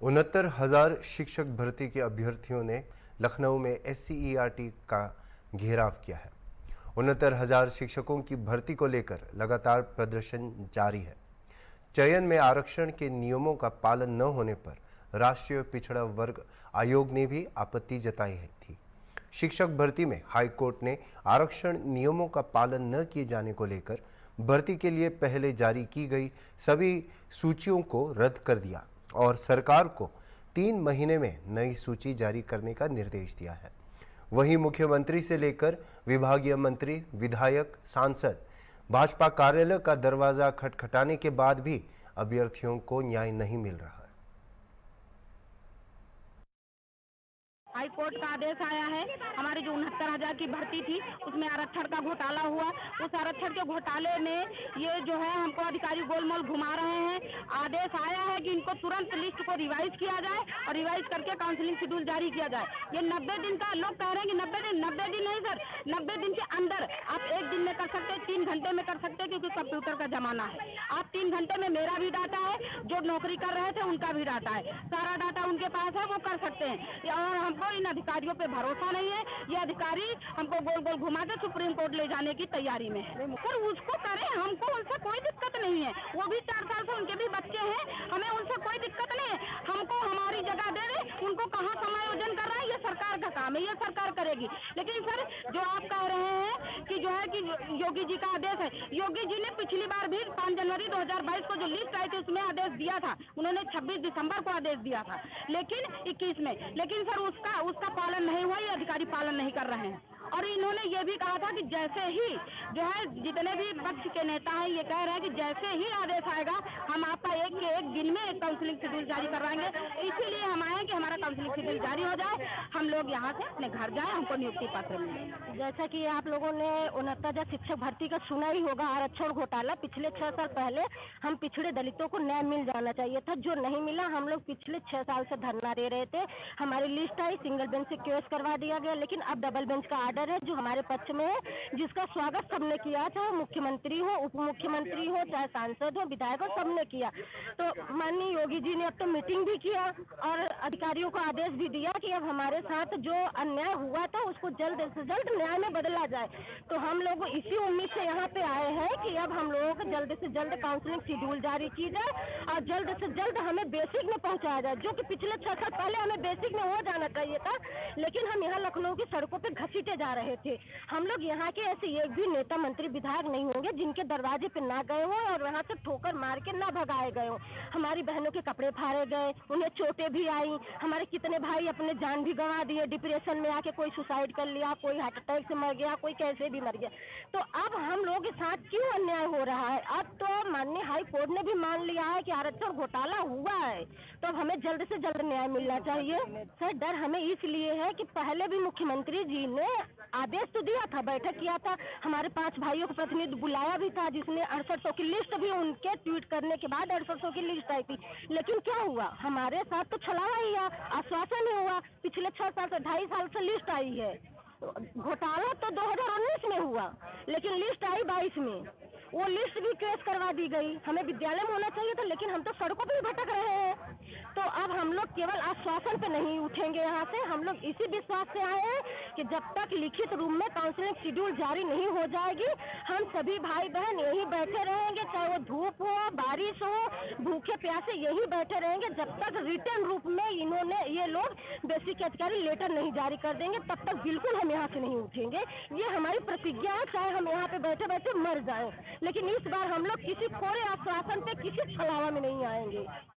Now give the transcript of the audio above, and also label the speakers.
Speaker 1: 69,000 शिक्षक भर्ती के अभ्यर्थियों ने लखनऊ में SCERT का घेराव किया है। 69,000 शिक्षकों की भर्ती को लेकर लगातार प्रदर्शन जारी है। चयन में आरक्षण के नियमों का पालन न होने पर राष्ट्रीय पिछड़ा वर्ग आयोग ने भी आपत्ति जताई थी। शिक्षक भर्ती में हाई कोर्ट ने आरक्षण नियमों का पालन न किए जाने को लेकर भर्ती के लिए पहले जारी की गई सभी सूचियों को रद्द कर दिया और सरकार को 3 महीने में नई सूची जारी करने का निर्देश दिया है। वहीं मुख्यमंत्री से लेकर विभागीय मंत्री, विधायक, सांसद भाजपा कार्यालय का दरवाजा खटखटाने के बाद भी अभ्यर्थियों को न्याय नहीं मिल रहा है।
Speaker 2: हाई कोर्ट का आदेश आया है। हमारी जो 69,000 की भर्ती थी उसमें आरक्षण का घोटाला हुआ। उस आरक्षण के घोटाले में ये जो है हमको अधिकारी गोलमोल घुमा रहे हैं। आदेश आया है कि इनको तुरंत लिस्ट को रिवाइज किया जाए और रिवाइज करके काउंसलिंग शेड्यूल जारी किया जाए। ये 90 दिन का लोग कह रहे हैं कि 90 दिन नहीं सर, 90 दिन के अंदर आप 1 दिन में कर सकते हैं, 3 घंटे में कर सकते हैं, क्योंकि कंप्यूटर का जमाना है। आप 3 घंटे में मेरा भी डाटा है, जो नौकरी कर रहे थे उनका भी डाटा है, सारा डाटा उनके पास है, वो कर सकते हैं। और हमको इन अधिकारियों पे भरोसा नहीं है। ये अधिकारी हमको गोल गोल घुमा के सुप्रीम कोर्ट ले जाने की तैयारी में है। सर उसको करें, हमको उनसे कोई दिक्कत नहीं है। वो भी 4 साल से उनके भी बच्चे हैं, हमें उनसे कोई दिक्कत नहीं है। हमको हमारी जगह दे दे, उनको कहाँ समायोजन कर रहा है ये सरकार का काम है, ये सरकार करेगी। लेकिन सर जो आप कह रहे हैं कि जो है कि योगी जी का आदेश है, योगी जी ने पिछली बार भी 5 जनवरी 2022 को जो लिस्ट आई थी उसमें आदेश दिया था। उन्होंने 26 दिसंबर को आदेश दिया था, लेकिन 21 में, लेकिन सर उसका पालन नहीं हुआ। ये अधिकारी पालन नहीं कर रहे हैं। और इन्होंने ये भी कहा था कि जैसे ही जो है जितने भी पक्ष के नेता हैं ये कह रहे हैं कि जैसे ही आदेश आएगा हम आपका एक दिन में काउंसलिंग शेड्यूल जारी करवाएंगे। इसीलिए हम आए कि हमारा काउंसलिंग शेड्यूल जारी हो जाए, हम लोग यहाँ से अपने घर जाए, हमको नियुक्ति पत्र मिले।
Speaker 3: जैसा कि आप लोगों ने 69,000 शिक्षक भर्ती का सुना ही होगा, आरक्षण घोटाला। पिछले 6 साल पहले हम पिछड़े दलितों को न्याय मिल जाना चाहिए था, जो नहीं मिला। हम लोग पिछले 6 साल से धरना दे रहे थे। हमारी लिस्ट आई, सिंगल बेंच से केस करवा दिया गया, लेकिन अब डबल बेंच का आर्डर है जो हमारे पक्ष में है, जिसका स्वागत सबने किया, चाहे मुख्यमंत्री हो, उप मुख्यमंत्री हो, चाहे सांसद हो, विधायक हो, सबने किया। तो माननीय योगी जी ने अब तो मीटिंग भी किया और अधिकारियों को आदेश भी दिया कि अब हमारे साथ जो अन्याय हुआ था उसको जल्द से जल्द न्याय में बदला जाए। तो हम लोग इसी उम्मीद से यहाँ पे आए हैं कि अब हम लोगों को जल्द से जल्द काउंसलिंग शेड्यूल जारी की जाए और जल्द से जल्द हमें बेसिक में पहुँचाया जाए, जो कि पिछले 6 साल पहले हमें बेसिक में हो जाना चाहिए था, लेकिन हम यहाँ लखनऊ की सड़कों पे घसीटे जा रहे थे। हम लोग यहाँ के ऐसे एक भी नेता, मंत्री, विधायक नहीं होंगे जिनके दरवाजे पे ना गए हो और वहाँ से ठोकर मार के ना भगाए गए हो। हमारी बहनों के कपड़े फाड़े गए, उन्हें चोटें भी आई। हमारे कितने भाई अपने जान भी गंवा दिए, डिप्रेशन में आके कोई सुसाइड कर लिया, कोई हार्ट अटैक से मर गया, कोई कैसे भी मर गया। तो अब हम लोगों के साथ क्यों अन्याय हो रहा है? अब तो माननीय हाई कोर्ट ने भी मान लिया है कि आरक्षण घोटाला हुआ है, तो अब हमें जल्द से जल्द न्याय मिलना चाहिए। सर डर हमें इसलिए है कि पहले भी मुख्यमंत्री जी ने आदेश तो दिया था, बैठक किया था, हमारे 5 भाइयों को प्रतिनिधि बुलाया भी था, जिसने 6800 की लिस्ट भी उनके ट्वीट करने के बाद 6800 की लिस्ट आई थी। लेकिन क्या हुआ? हमारे साथ तो छलावा ही है, आश्वासन ही हुआ। पिछले 6 साल से 2.5 साल से लिस्ट आई है। घोटाला तो 2019 में हुआ, लेकिन लिस्ट आई 22 में। वो लिस्ट भी केस करवा दी गई। हमें विद्यालय में होना चाहिए था, लेकिन हम तो सड़कों पर ही भटक रहे हैं। तो अब हम लोग केवल आश्वासन पे नहीं उठेंगे यहाँ से। हम लोग इसी विश्वास से आए हैं कि जब तक लिखित रूप में काउंसलिंग शेड्यूल जारी नहीं हो जाएगी, हम सभी भाई बहन यहीं बैठे रहेंगे, चाहे वो धूप हो, बारिश हो, भूखे प्यासे यहीं बैठे रहेंगे, जब तक रिटर्न रूप में ये लोग बेसिक अधिकारी लेटर नहीं जारी कर देंगे, तब तक बिल्कुल हम यहाँ से नहीं उठेंगे। ये हमारी प्रतिज्ञा है, चाहे हम यहाँ पे बैठे बैठे मर जाएं, लेकिन इस बार हम लोग किसी कोरे आश्वासन पे, किसी छलावा में नहीं आएंगे।